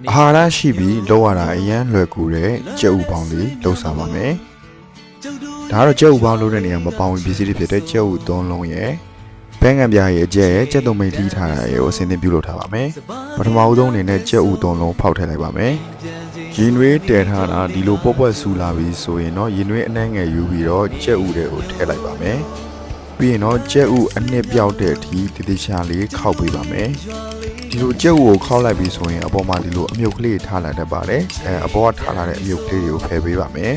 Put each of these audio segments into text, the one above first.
အာဟာရရှိပြီးလောရတာအရန်လွယ်ကူတဲ့ကြက်ဥပေါင်းလေးလှုပ်ဆောင်ပါမယ်ဒါကတော့ကြက်ဥပေါင်းလို့တဲ့နေရာမှာပေါင်းဝင်ပစ္စည်းတွေဖြစ်တဲ့ကြက်ဥသုံးလုံးရဲ့ဘဲငံပြားရဲ့အကျက်ရဲ့ကြက်သွုံမိတ်လှီးထားတာရဲ့ကိုအစင်းသင်းပြုလုပ်ထားပါမယ်ပထမဦးဆုံးအနေနဲ့ကြက်ဥသုံးလုံးဖောက်ထည့်လိုက်ပါမယ်ရင်နွေးတည်ထားတာဒီလိုပေါ့ပွက်ဆူလာပြီးဆိုရင်တော့ရင်နွေးအနှဲငယ်ယူပြီးတော့ကြက်ဥတွေကိုထည့်လိုက်ပါမယ်ပြီးရင်တော့ကြက်ဥအနှစ်ပြောက်တဲ့အထိတည်တည်ချာလေးခောက်ပေးပါမယ်ဒီလိုကြက်ဥကိုခောက်လိုက်ပြီးဆိုရင်အပေါ်မှာဒီလိုအမြုပ်ကလေးထားလာတတ်ပါတယ်အပေါ်ကထားလာတဲ့အမြုပ်ကလေးတွေကိုဖယ်ပေးပါမယ်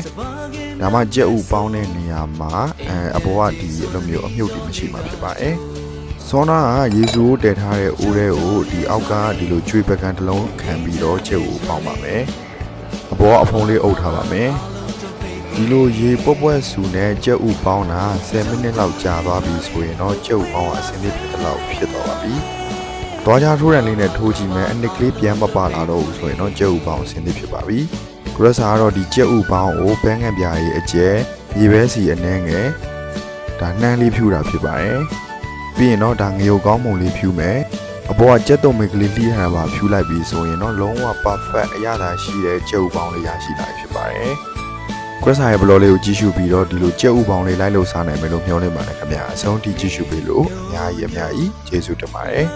ဒါမှကြက်ဥပေါင်းတဲ့နေရာမှာအပေါ်ကဒီလိုမျိုးအမြုပ်တွေမရှိမှာဖြစ်ပါတယ်စောနာကရေစုကိုတည်ထားတဲ့အိုးတွေကိုဒီအောက်ကဒီလိုကျွေးပကံတစ်လုံးခံပြီးတော့ကြက်ဥပေါင်းပါမယ်အပေါ်ကအဖုံးလေးအုပ်ထားပါမယ်ဒီလိုရေပွက်ပွက်ဆူနဲ့ကြက်ဥပေါင်းတာ10မိနစ်လောက်ကြာသွားပြီဆိုရင်တော့ကြက်ဥပေါင်းကအစင်းလေးဖြစ်တော့ဖြစ်သွားပါပြီ။သွားကြထိုးရန်လေးနဲ့ထိုးကြည့်မယ်အနစ်ကလေးပြန်မပါလာတော့ဘူးဆိုရင်တော့ကြက်ဥပေါင်းအစင်းလေးဖြစ်ပါပြီ။ဂရက်ဆာကတော့ဒီကြက်ဥပေါင်းကိုဘန်းငံပြားရဲ့အကျယ်ရေပဲစီအနှဲငယ်ဒါနှမ်းလေးဖြူတာဖြစ်ပါတယ်။ပြီးရင်တော့ဒါငရုတ်ကောင်းမုံလေးဖြူမယ်။အပေါ်ကကြက်သွုံမိတ်ကလေးလှီးထားတာဖြူလိုက်ပြီးဆိုရင်တော့လုံးဝ perfect အရသာရှိတဲ့ကြက်ဥပေါင်းလေးရရှိလာဖြစ်ပါတယ်။ကွက်ဆိုင်ရဲ့ဘလော့လေးကိုကြည့်ရှုပြီးတော့ဒီလိုကြက်ဥပေါင်းလေးလိုက်လို့စားနိုင်မယ်လို့မျှော်လင့်ပါတယ်ခင်ဗျာအဆုံးထိကြည့်ရှုပေးလို့အများကြီးကျေးဇူးတင်ပါတယ်